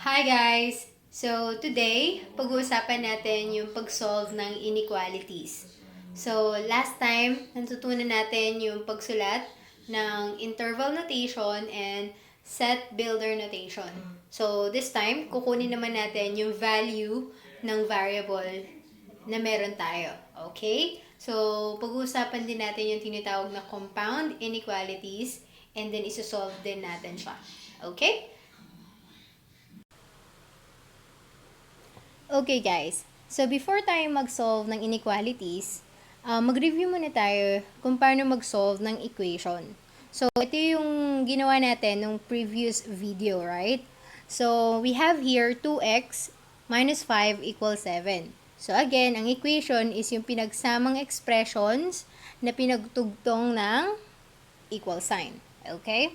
Hi guys! So today, pag-uusapan natin yung pag-solve ng inequalities. So last time, natutunan natin yung pagsulat ng interval notation and set builder notation. So this time, kukunin naman natin yung value ng variable na meron tayo. Okay? So pag-uusapan din natin yung tinatawag na compound inequalities and then isosolve din natin siya. Okay? Okay guys, so before tayo mag-solve ng inequalities, mag-review muna tayo kung paano mag-solve ng equation. So ito yung ginawa natin nung previous video, right? So we have here 2x minus 5 equals 7. So again, ang equation is yung pinagsamang expressions na pinagtugtong ng equal sign. Okay?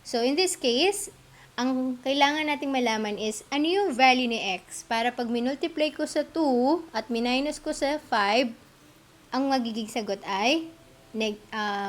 So in this case, ang kailangan nating malaman is ano yung value ni x para pag minultiply ko sa 2 at minus ko sa 5, ang magiging sagot ay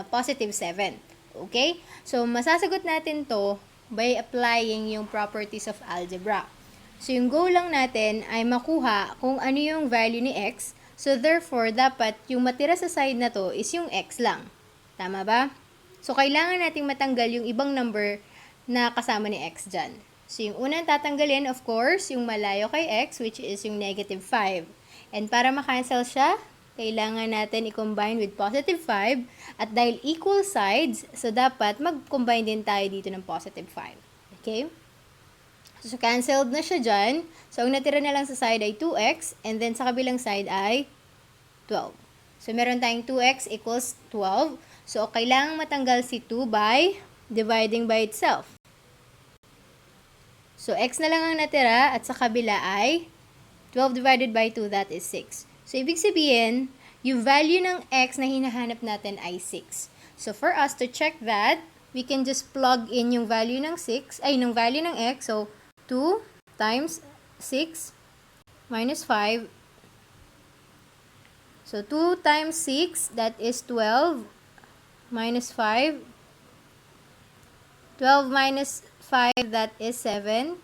positive 7. Okay? So masasagot natin to by applying yung properties of algebra. So yung goal lang natin ay makuha kung ano yung value ni x. So therefore, dapat yung matira sa side na to is yung x lang. Tama ba? So kailangan nating matanggal yung ibang number na kasama ni x dyan. So, yung unang tatanggalin, of course, yung malayo kay x, which is yung negative 5. And para makancel siya, kailangan natin i-combine with positive 5. At dahil equal sides, so dapat mag-combine din tayo dito ng positive 5. Okay? So, canceled na siya dyan. So, ang natira na lang sa side ay 2x. And then, sa kabilang side ay 12. So, meron tayong 2x equals 12. So, kailangan matanggal si 2 by dividing by itself. So, x na lang ang natira at sa kabila ay 12 divided by 2, that is 6. So, ibig sabihin, yung value ng x na hinahanap natin ay 6. So, for us to check that, we can just plug in yung value ng 6, ng value ng x. So, 2 times 6 minus 5. So, 2 times 6, that is 12 minus 5. 12 minus 5, that is 7.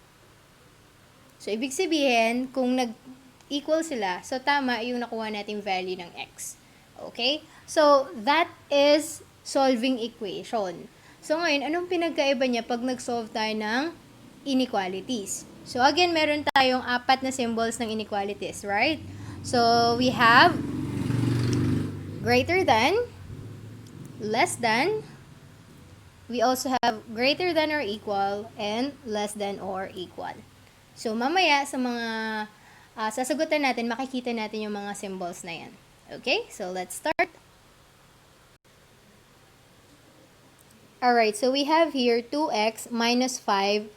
So, ibig sabihin, kung nag-equal sila, so tama yung nakuha nating value ng x. Okay? So, that is solving equation. So, ngayon, anong pinagkaiba niya pag nag-solve tayo ng inequalities? So, again, meron tayong 4 na symbols ng inequalities, right? So, we have greater than, less than, we also have greater than or equal, and less than or equal. So, mamaya sa mga sasagutan natin, makikita natin yung mga symbols na yan. Okay? So, let's start. Alright, so we have here 2x minus 5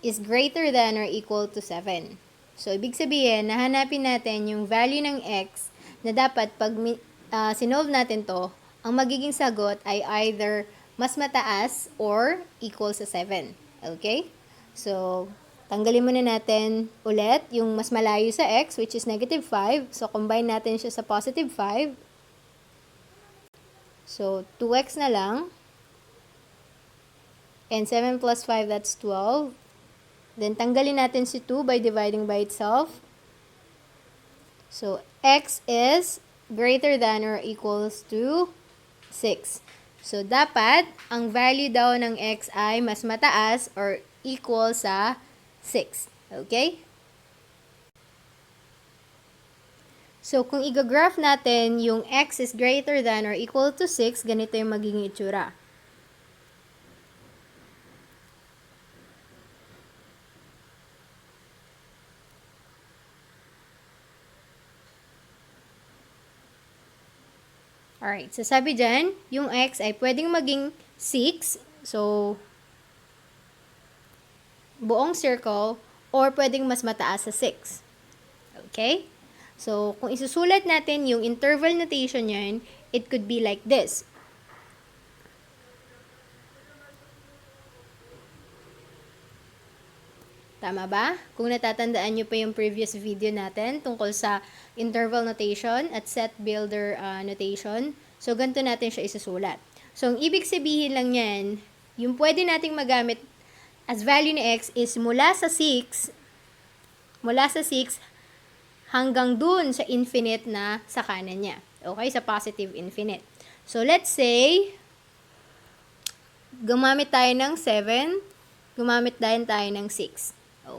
is greater than or equal to 7. So, ibig sabihin, nahanapin natin yung value ng x na dapat pag sinolve natin to, ang magiging sagot ay either mas mataas or equal sa 7. Okay? So, tanggalin muna natin ulit yung mas malayo sa x, which is negative 5. So, combine natin siya sa positive 5. So, 2x na lang. And 7 plus 5, that's 12. Then, tanggalin natin si 2 by dividing by itself. So, x is greater than or equals to 6. So, dapat, ang value daw ng x ay mas mataas or equal sa 6. Okay? So, kung i-graph natin yung x is greater than or equal to 6, ganito yung magiging itsura. Alright, so sabi dyan, yung x ay pwedeng maging 6, so buong circle, or pwedeng mas mataas sa 6. Okay? So, kung isusulat natin yung interval notation yan, it could be like this. Tama ba? Kung natatandaan nyo pa yung previous video natin tungkol sa interval notation at set builder notation, so ganito natin siya isusulat. So, ang ibig sabihin lang yan, yung pwede nating magamit as value ni x is mula sa 6 hanggang dun sa infinite na sa kanan niya. Okay, sa positive infinite. So, let's say, gumamit tayo ng 7, gumamit din tayo ng 6.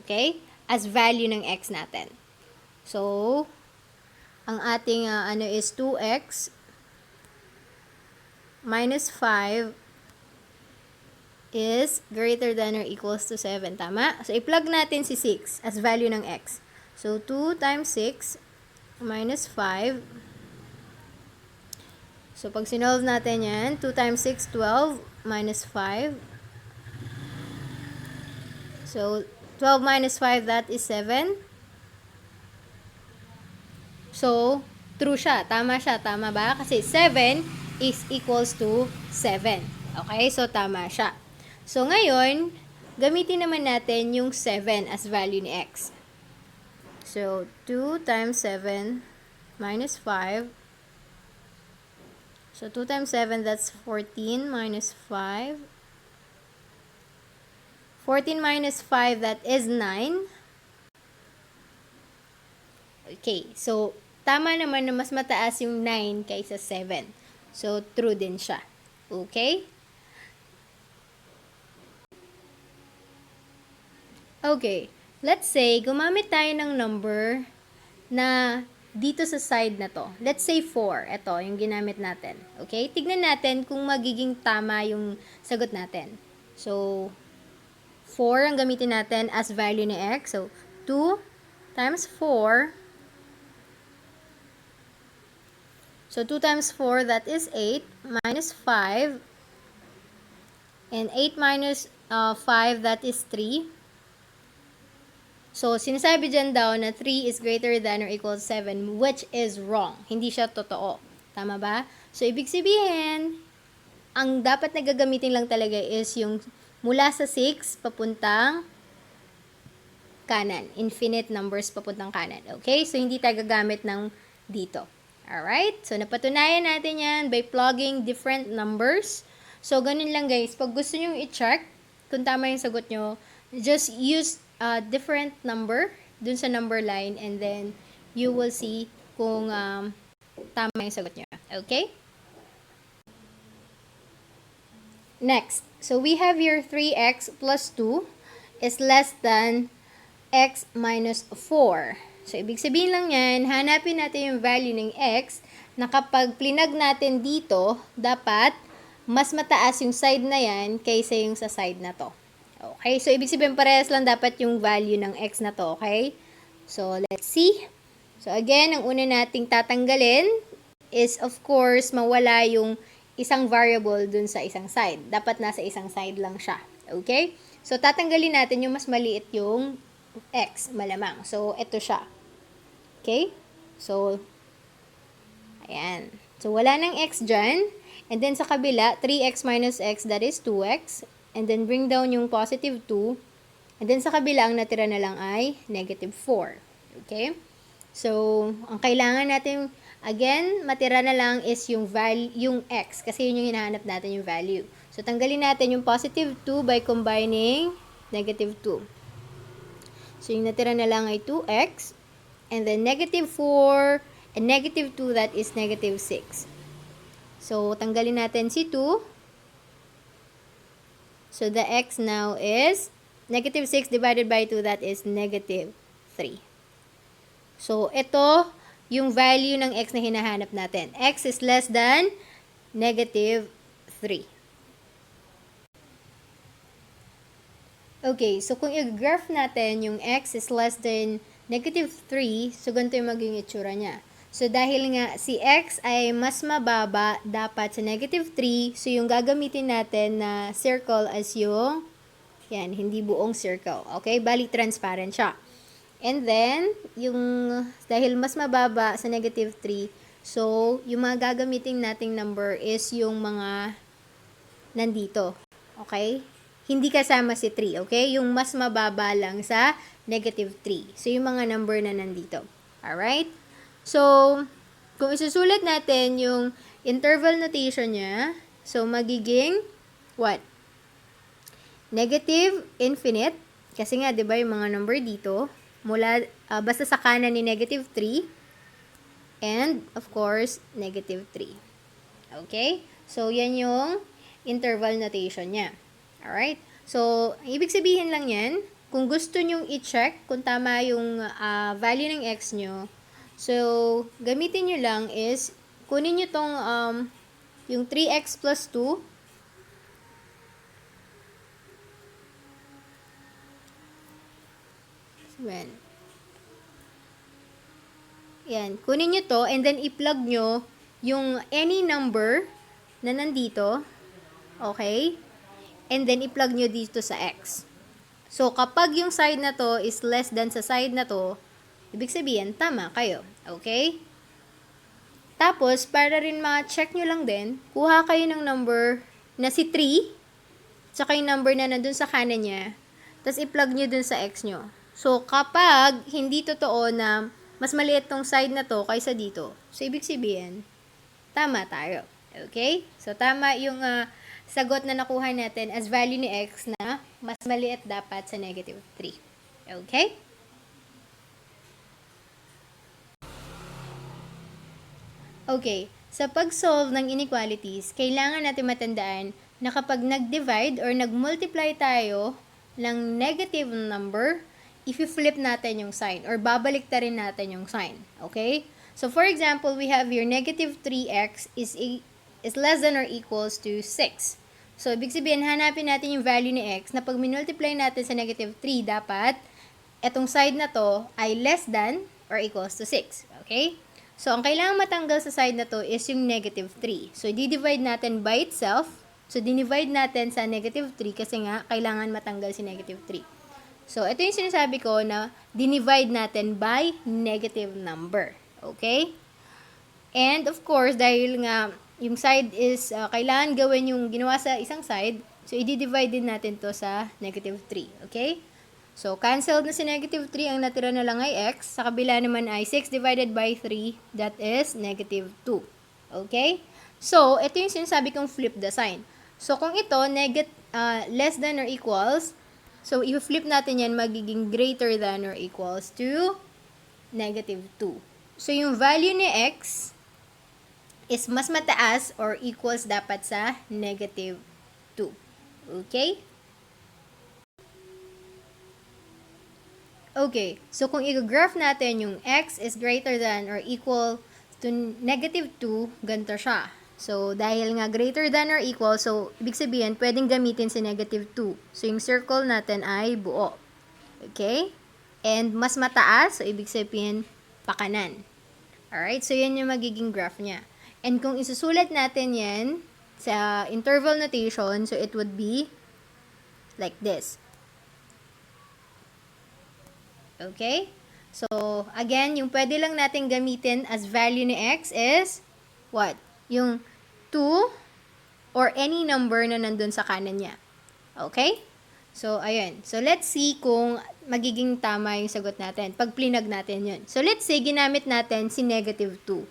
Okay? As value ng x natin. So, ang ating is 2x minus 5 is greater than or equals to 7. Tama? So, i-plug natin si 6 as value ng x. So, 2 times 6 minus 5. So, pag sinolve natin yan, 2 times 6, 12 minus 5. So, 12 minus 5, that is 7. So, true siya. Tama siya. Tama ba? Kasi 7 is equals to 7. Okay? So, tama siya. So, ngayon, gamitin naman natin yung 7 as value ni x. So, 2 times 7 minus 5. So, 2 times 7, that's 14 minus 5. 14 minus 5, that is 9. Okay, so, tama naman na mas mataas yung 9 kaysa 7. So, true din siya. Okay? Okay, let's say, gumamit tayo ng number na dito sa side na to. Let's say 4. Ito, yung ginamit natin. Okay? Tignan natin kung magiging tama yung sagot natin. So, 4 ang gamitin natin as value ni x. So, 2 times 4. So, 2 times 4, that is 8 minus 5. And 8 minus 5, that is 3. So, sinasabi dyan daw na 3 is greater than or equal to 7, which is wrong. Hindi siya totoo. Tama ba? So, ibig sabihin, ang dapat na gagamitin lang talaga is yung mula sa 6 papuntang kanan. Infinite numbers papuntang kanan. Okay? So, hindi tayo gagamit ng dito. Alright? So, napatunayan natin yan by plugging different numbers. So, ganun lang guys. Pag gusto nyo i-check kung tama yung sagot nyo, just use a different number dun sa number line and then you will see kung tama yung sagot nyo. Okay? Next. So, we have here 3x plus 2 is less than x minus 4. So, ibig sabihin lang yan, hanapin natin yung value ng x na kapag plinag natin dito, dapat mas mataas yung side na yan kaysa yung sa side na to. Okay? So, ibig sabihin parehas lang dapat yung value ng x na to. Okay? So, let's see. So, again, ang una nating tatanggalin is, of course, mawala yung isang variable dun sa isang side. Dapat nasa isang side lang siya. Okay? So, tatanggalin natin yung mas maliit yung x, malamang. So, ito siya. Okay? So, ayan. So, wala ng x dyan. And then, sa kabila, 3x minus x, that is 2x. And then, bring down yung positive 2. And then, sa kabila, ang natira na lang ay negative 4. Okay? So, ang kailangan natin, again, matira na lang is yung yung x. Kasi yun yung hinahanap natin yung value. So, tanggalin natin yung positive 2 by combining negative 2. So, yung natira na lang ay 2x. And then, negative 4 and negative 2, that is negative 6. So, tanggalin natin si 2. So, the x now is negative 6 divided by 2, that is negative 3. So, ito yung value ng x na hinahanap natin. X is less than negative 3. Okay, so kung i-graph natin yung x is less than negative 3, so ganito yung maging itsura niya. So, dahil nga si x ay mas mababa dapat sa negative 3, so yung gagamitin natin na circle as yung, yan, hindi buong circle. Okay? Bali, transparent siya. And then, yung, dahil mas mababa sa negative 3, so, yung mga gagamitin nating number is yung mga nandito. Okay? Hindi kasama si 3. Okay? Yung mas mababa lang sa negative 3. So, yung mga number na nandito. Alright? So, kung isusulat natin yung interval notation niya, so magiging, what? negative, infinite, kasi nga, di ba, yung mga number dito, mula, basta sa kanan ni negative 3, and, of course, negative 3. Okay? So, yan yung interval notation niya. Alright? So, ibig sabihin lang yan, kung gusto nyong i-check kung tama yung value ng x nyo, so, gamitin nyo lang is, kunin nyo tong, yung 3x plus 2, yan, kunin nyo to, and then i-plug nyo yung any number na nandito, okay? And then i-plug nyo dito sa x. So, kapag yung side na to is less than sa side na to, ibig sabihin, tama kayo. Okay? Tapos, para rin ma-check nyo lang din, kuha kayo ng number na si 3, tsaka yung number na nandun sa kanan niya, tapos i-plug nyo dun sa x nyo. So, kapag hindi totoo na mas maliit tong side na to kaysa dito, so ibig sabihin, tama tayo. Okay? So, tama yung sagot na nakuha natin as value ni x na mas maliit dapat sa negative 3. Okay? Okay. Sa pag-solve ng inequalities, kailangan natin matandaan na kapag nag-divide or nag-multiply tayo ng negative number, if-flip natin yung sign or babalik ta rin natin yung sign. Okay? So, for example, we have here negative 3x is less than or equals to 6. So, ibig sabihin, hanapin natin yung value ni x na pag minultiply natin sa negative 3, dapat etong side na to ay less than or equals to 6. Okay? So, ang kailangan matanggal sa side na to is yung negative 3. So, di-divide natin by itself. So, dinivide natin sa negative 3 kasi nga, kailangan matanggal si negative 3. So, ito yung sinasabi ko na dinivide natin by negative number. Okay? And, of course, dahil nga yung side is, kailangan gawin yung ginawa sa isang side, so, i-divide din natin to sa negative 3. Okay? So, cancelled na si negative 3, ang natira na lang ay x. Sa kabila naman ay 6 divided by 3, that is negative 2. Okay? So, ito yung sinasabi kong flip the sign. So, kung ito, less than or equals, so, i-flip natin yan, magiging greater than or equals to negative 2. So, yung value ni x is mas mataas or equals dapat sa negative 2. Okay? Okay, so kung i-graph natin yung x is greater than or equal to negative 2, ganito siya. So, dahil nga greater than or equal, so, ibig sabihin, pwedeng gamitin si negative 2. So, yung circle natin ay buo. Okay? And mas mataas, so, ibig sabihin, pakanan. Alright, so, yan yung magiging graph niya. And kung isusulat natin yan sa interval notation, so, it would be like this. Okay? So, again, yung pwede lang natin gamitin as value ni x is, what? Yung 2 or any number na nandun sa kanan niya. Okay? So, ayun. So, let's see kung magiging tama yung sagot natin pag plinag natin yun. So, let's say, ginamit natin si negative 2.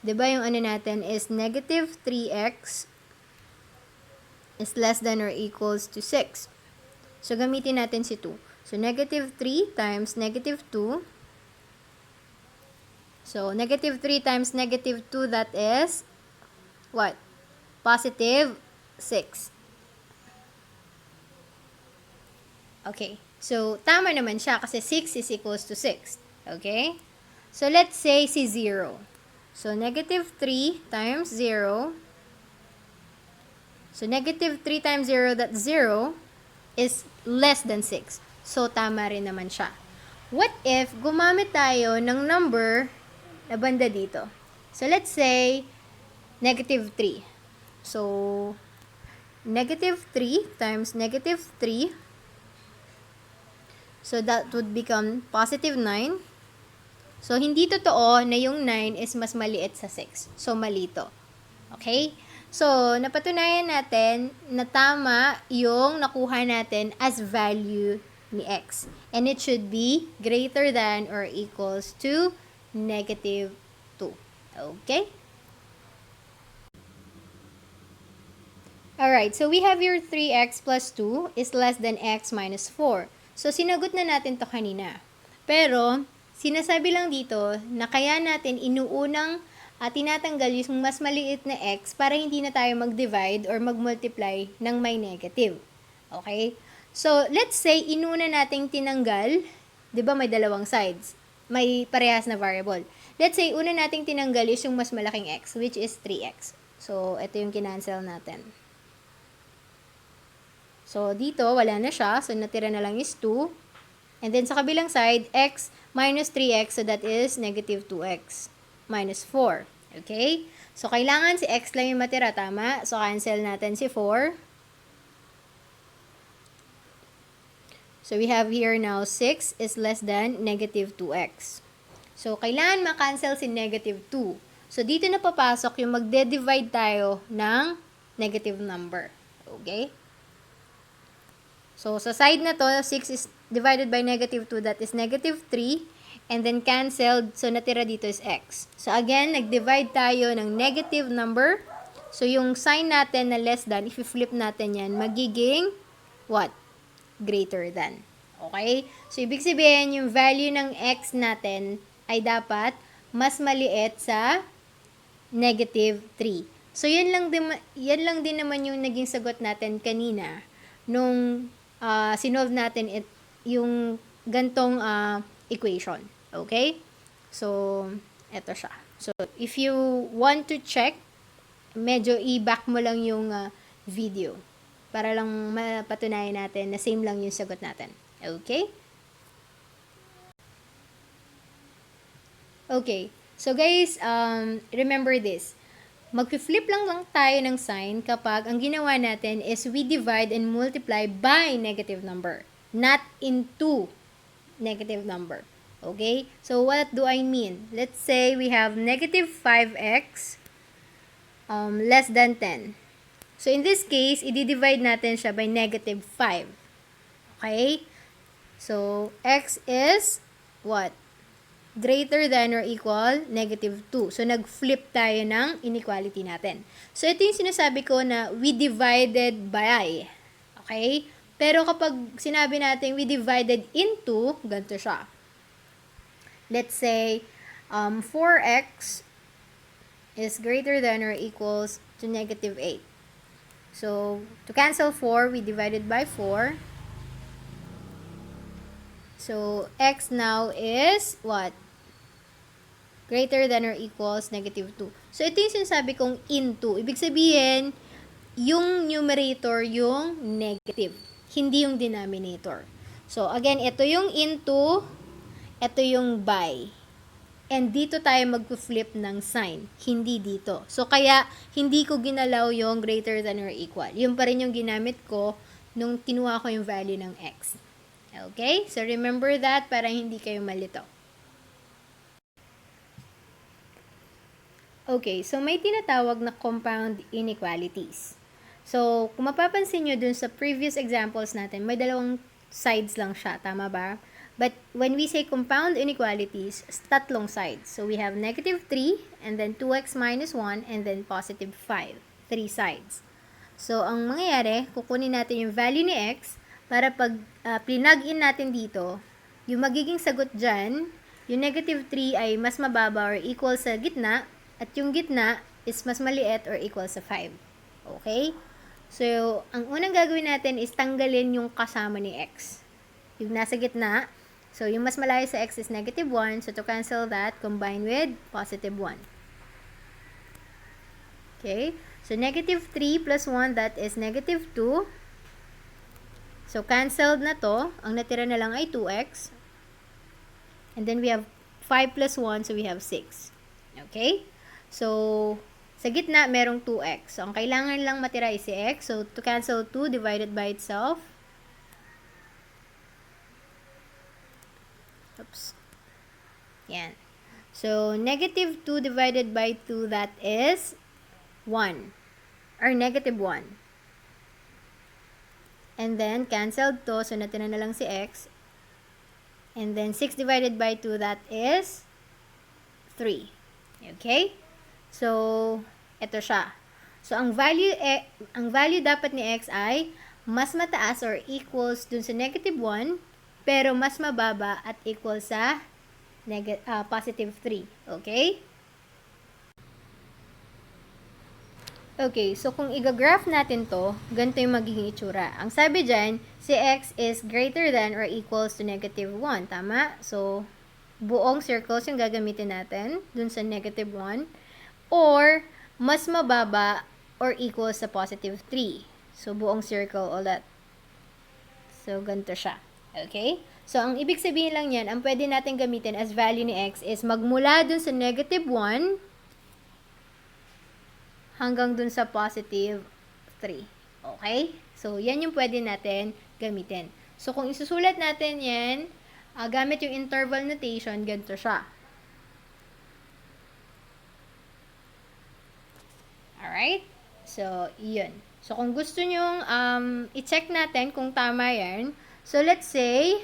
Diba yung ano natin is negative 3x is less than or equals to 6. So, gamitin natin si 2. So, negative 3 times negative 2. So, negative 3 times negative 2, that is, what? Positive 6. Okay. So, tama naman siya kasi 6 is equals to 6. Okay? So, let's say si 0. So, negative 3 times 0. So, negative 3 times 0, that 0 is less than 6. So, tama rin naman siya. What if gumamit tayo ng number na banda dito? So, let's say, negative 3. So, negative 3 times negative 3. So, that would become positive 9. So, hindi totoo na yung 9 is mas maliit sa 6. So, mali to. Okay? So, napatunayan natin na tama yung nakuha natin as value ni x. And it should be greater than or equals to negative 2. Okay? Alright, so we have your 3x plus 2 is less than x minus 4. So, sinagot na natin to kanina. Pero, sinasabi lang dito na kaya natin inuunang tinatanggal yung mas maliit na x para hindi na tayo mag-divide or mag-multiply ng may negative. Okay? So, let's say, inuna nating tinanggal, di ba may dalawang sides? May parehas na variable. Let's say, una nating tinanggal is yung mas malaking x, which is 3x. So, ito yung kinancel natin. So, dito, wala na siya. So, natira na lang is 2. And then, sa kabilang side, x minus 3x. So, that is negative 2x minus 4. Okay? So, kailangan si x lang yung matira. Tama? So, cancel natin si 4. So, we have here now 6 is less than negative 2x. So, kailangan makancel si negative 2. So, dito na papasok yung magde-divide tayo ng negative number. Okay? So, sa side na to, 6 is divided by negative 2, that is negative 3. And then canceled, so natira dito is x. So, again, nag-divide tayo ng negative number. So, yung sign natin na less than, if i-flip natin yan, magiging, what? Greater than. Okay? So, ibig sabihin, yung value ng x natin ay dapat mas maliit sa negative 3. So, yan lang din naman yung naging sagot natin kanina nung sinolve natin yung gantong equation. Okay? So, eto siya. So, if you want to check, medyo i-back mo lang yung video para lang mapatunayan natin na same lang yung sagot natin. Okay? Okay. So, guys, remember this. Mag-flip lang tayo ng sign kapag ang ginawa natin is we divide and multiply by negative number, not into negative number. Okay? So, what do I mean? Let's say we have negative 5x less than 10. So, in this case, i-divide natin siya by negative 5. Okay? So, x is what? Greater than or equal negative 2. So, nag-flip tayo ng inequality natin. So, ito yung sinasabi ko na we divided by. Okay? Pero kapag sinabi natin we divided into, ganito siya. Let's say, 4x is greater than or equals to negative 8. So, to cancel 4, we divided by 4. So, x now is what? Greater than or equals negative 2. So, ito yung sinasabi kong into. Ibig sabihin, yung numerator yung negative. Hindi yung denominator. So, again, ito yung into, ito yung by. And dito tayo mag-flip ng sign. Hindi dito. So, kaya, hindi ko ginalaw yung greater than or equal. Yung pa rin yung ginamit ko nung kinuha ko yung value ng x. Okay? So, remember that para hindi kayo malito. Okay, so may tinatawag na compound inequalities. So, kung mapapansin nyo dun sa previous examples natin, may dalawang sides lang siya. Tama ba? But when we say compound inequalities, tatlong sides. So, we have negative 3, and then 2x minus 1, and then positive 5. 3 sides. So, ang mangyayari, kukunin natin yung value ni x, para pag plug in natin dito, yung magiging sagot dyan, yung negative 3 ay mas mababa or equal sa gitna, at yung gitna is mas maliit or equal sa 5. Okay? So, ang unang gagawin natin is tanggalin yung kasama ni x. Yung nasa gitna, so yung mas malayo sa x is negative 1, so to cancel that, combine with positive 1. Okay? So, negative 3 plus 1, that is negative 2. So, canceled na to. Ang natira na lang ay 2x. And then, we have 5 plus 1, so we have 6. Okay? So, sa gitna, merong 2x. So, ang kailangan lang matira is si x. So, to cancel 2 divided by itself. Oops. Yan. So, negative 2 divided by 2, that is 1. Or negative 1. And then, canceled to. So, natira na lang si x. And then, 6 divided by 2, that is 3. Okay? So, ito siya. So, ang value dapat ni x ay mas mataas or equals dun sa negative 1, pero mas mababa at equal sa positive 3. Okay? Okay, so kung i-graph natin to, ganito yung magiging itsura. Ang sabi dyan, si x is greater than or equals to negative 1. Tama? So, buong circles yung gagamitin natin dun sa negative 1. Or, mas mababa or equals sa positive 3. So, buong circle ulit. So, ganito siya. Okay? So, ang ibig sabihin lang yan, ang pwede natin gamitin as value ni x is magmula dun sa negative 1 hanggang dun sa positive 3. Okay? So, yan yung pwede natin gamitin. So, kung isusulat natin yan, gamit yung interval notation, ganito siya. Alright? So, yun. So, kung gusto nyong i-check natin kung tama yan, so, let's say,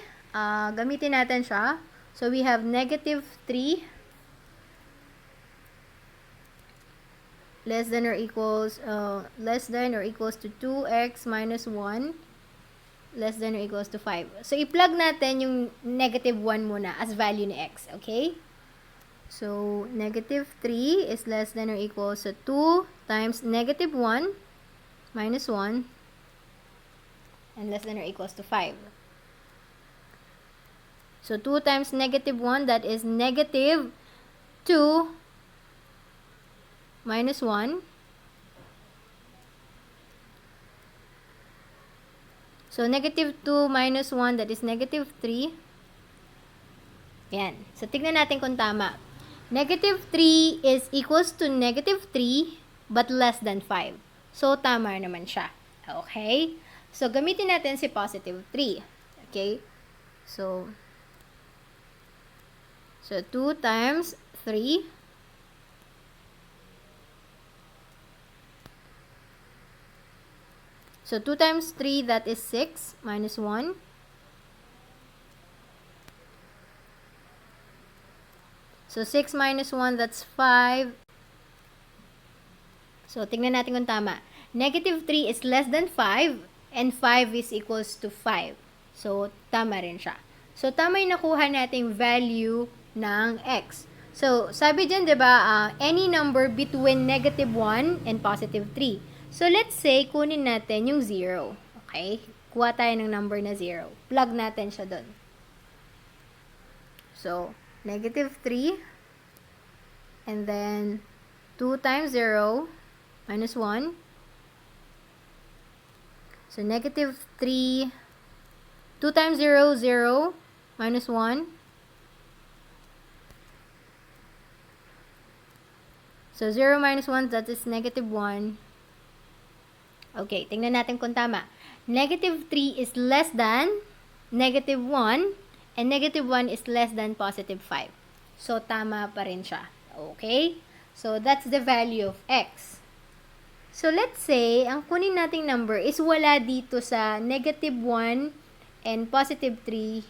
gamitin natin siya. So, we have negative 3 less than or equals to 2x minus 1 less than or equals to 5. So, i-plug natin yung negative 1 muna as value ni x. Okay? So, negative 3 is less than or equals to 2 times negative 1 minus 1 and less than or equals to 5. So, 2 times negative 1, that is negative 2 minus 1. So, negative 2 minus 1, that is negative 3. Yan. So, tignan natin kung tama. Negative 3 is equals to negative 3, but less than 5. So, tama naman siya. Okay? So, gamitin natin si positive 3. Okay? So 2 times 3. So, 2 times 3, that is 6 minus 1. So, 6 minus 1, that's 5. So, tingnan natin kung tama. Negative 3 is less than 5, and 5 is equals to 5. So, tama rin siya. So, tama yung nakuha nating value ng x. So, sabi dyan, diba, any number between negative 1 and positive 3. So, let's say, kunin natin yung 0. Okay? Kuha tayo ng number na 0. Plug natin siya dun. So, negative 3. And then, 2 times 0 minus 1. So, negative 3. 2 times 0, 0. Minus 1. So, 0 minus 1, that is negative 1. Okay, tingnan natin kung tama. Negative 3 is less than negative 1, and negative 1 is less than positive 5. So, tama pa rin siya. Okay? So, that's the value of x. So, let's say, ang kunin nating number is wala dito sa negative 1 and positive 3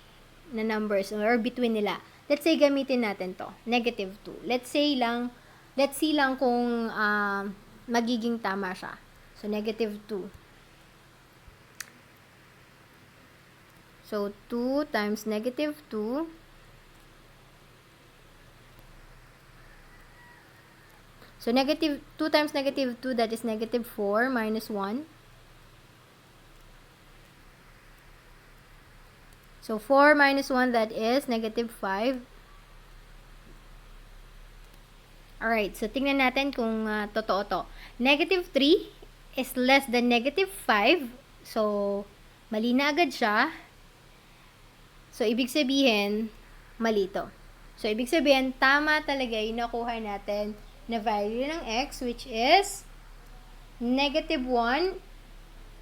na numbers or between nila. Let's say, gamitin natin to. Negative 2. Let's see lang kung magiging tama siya. So, negative 2. So, 2 times negative 2. So, 2 times negative 2, that is negative 4 minus 1. So, 4 minus 1, that is negative 5. Alright, so tingnan natin kung totoo to. Negative 3 is less than negative 5. So, mali na agad siya. So, ibig sabihin, mali to. So, ibig sabihin, tama talaga yung nakuha natin na value ng x, which is negative 1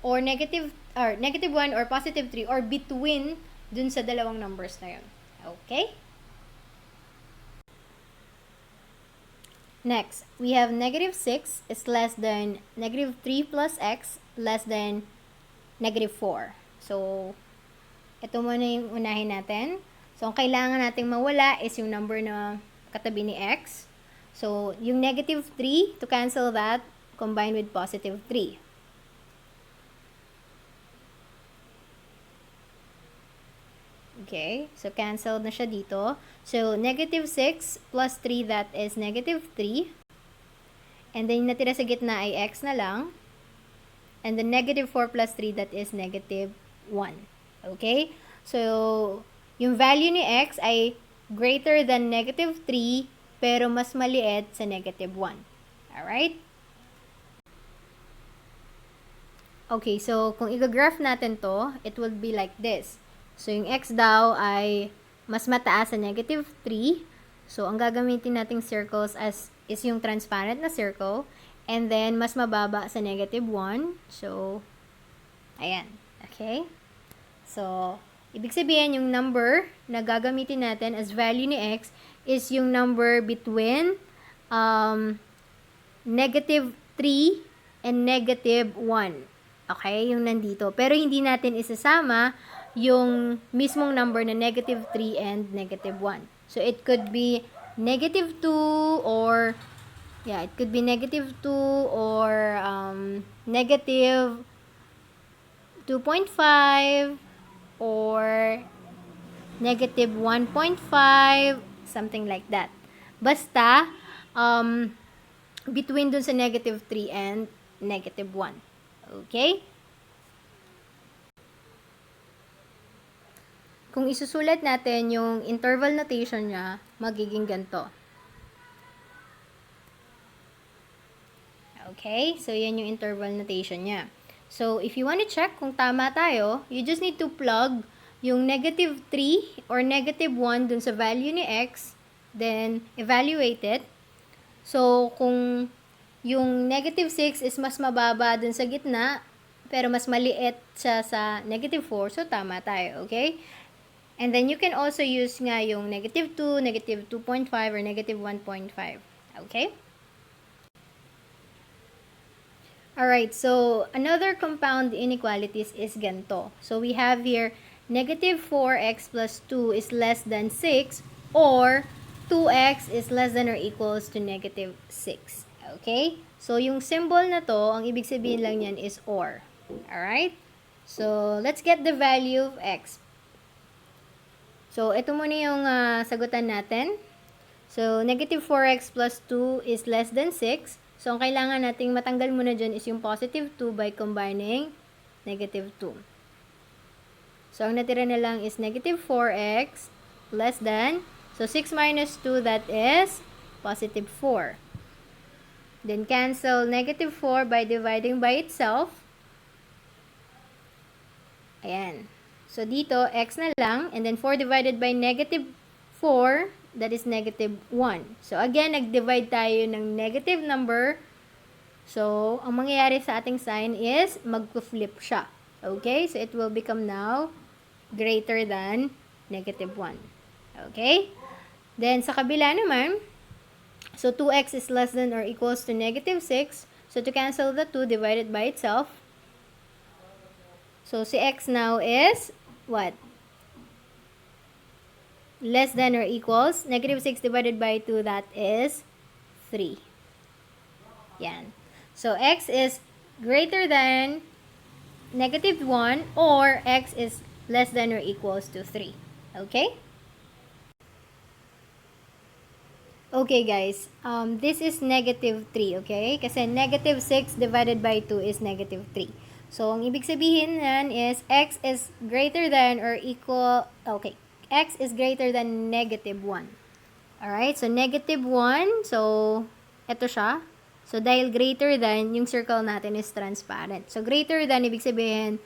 or negative 1 or positive 3 or between dun sa dalawang numbers na yun. Okay? Next, we have negative 6 is less than negative 3 plus x less than negative 4. So, ito muna yung unahin natin. So, ang kailangan nating mawala is yung number na katabi ni x. So, yung negative 3, to cancel that, combined with positive 3. Okay, so canceled na siya dito. So, negative 6 plus 3, that is negative 3. And then, yung natira sa gitna ay x na lang. And then, negative 4 plus 3, that is negative 1. Okay? So, yung value ni x ay greater than negative 3, pero mas maliit sa negative 1. Alright? Okay, so kung i-graph natin to, it will be like this. So, yung x daw ay mas mataas sa negative 3. So, ang gagamitin nating circles is yung transparent na circle. And then, mas mababa sa negative 1. So, ayan. Okay? So, ibig sabihin, yung number na gagamitin natin as value ni x is yung number between negative 3 and negative 1. Okay? Yung nandito. Pero hindi natin isasama yung mismong number na negative 3 and negative 1. So, it could be negative 2 or, yeah, it could be negative 2 or negative 2.5 or negative 1.5, something like that. Basta, between dun sa negative 3 and negative 1. Okay? Kung isusulat natin yung interval notation niya, magiging ganito. Okay? So, yan yung interval notation niya. So, if you want to check kung tama tayo, you just need to plug yung negative 3 or negative 1 dun sa value ni x, then evaluate it. So, kung yung negative 6 is mas mababa dun sa gitna, pero mas maliit siya sa negative 4, so tama tayo, okay? And then, you can also use nga yung negative 2, negative 2.5, or negative 1.5. Okay? Alright, so, another compound inequalities is ganito. So, we have here, negative 4x plus 2 is less than 6, or 2x is less than or equals to negative 6. Okay? So, yung symbol na to, ang ibig sabihin lang yan is or. Alright? So, let's get the value of x. So, ito muna yung sagutan natin. So, negative 4x plus 2 is less than 6. So, ang kailangan nating matanggal muna dyan is yung positive 2 by combining negative 2. So, ang natira na lang is negative 4x less than. So, 6 minus 2, that is positive 4. Then, cancel negative 4 by dividing by itself. Ayan. So, dito, x na lang. And then, 4 divided by negative 4, that is negative 1. So, again, nag-divide tayo ng negative number. So, ang mangyayari sa ating sign is, mag-flip siya. Okay? So, it will become now greater than negative 1. Okay? Then, sa kabila naman, so, 2x is less than or equals to negative 6. So, to cancel the 2, divided by itself. So, si x now is what? Less than or equals negative 6 divided by 2, that is 3. Yan. So, x is greater than negative 1 or x is less than or equals to 3. Okay? Okay, guys. This is negative 3, okay? Kasi negative 6 divided by 2 is negative 3. So, ang ibig sabihin yan is x is greater than or equal, okay, x is greater than negative 1. Alright, so negative 1, so, eto siya. So, dahil greater than, yung circle natin is transparent. So, greater than, ibig sabihin,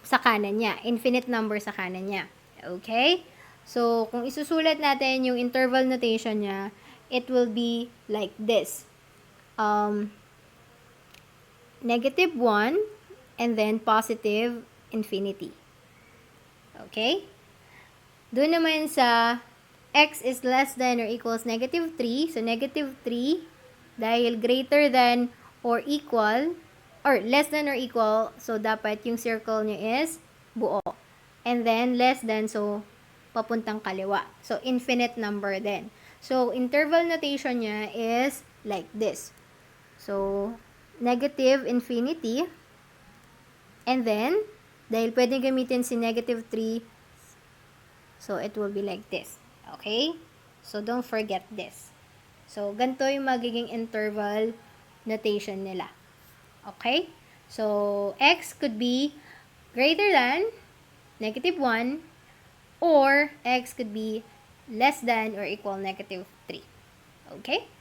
sa kanan niya. Infinite number sa kanan niya. Okay? So, kung isusulat natin yung interval notation niya, it will be like this. Negative 1, and then positive infinity. Okay? Doon naman sa x is less than or equals negative 3. So, negative 3, dahil greater than or equal, or less than or equal, so dapat yung circle niya is buo. And then, less than, so papuntang kaliwa. So, infinite number din. So, interval notation niya is like this. So, negative infinity. And then, dahil pwedeng gamitin si negative 3, so it will be like this. Okay? So, don't forget this. So, ganito yung magiging interval notation nila. Okay? So, x could be greater than negative 1, or x could be less than or equal negative 3. Okay?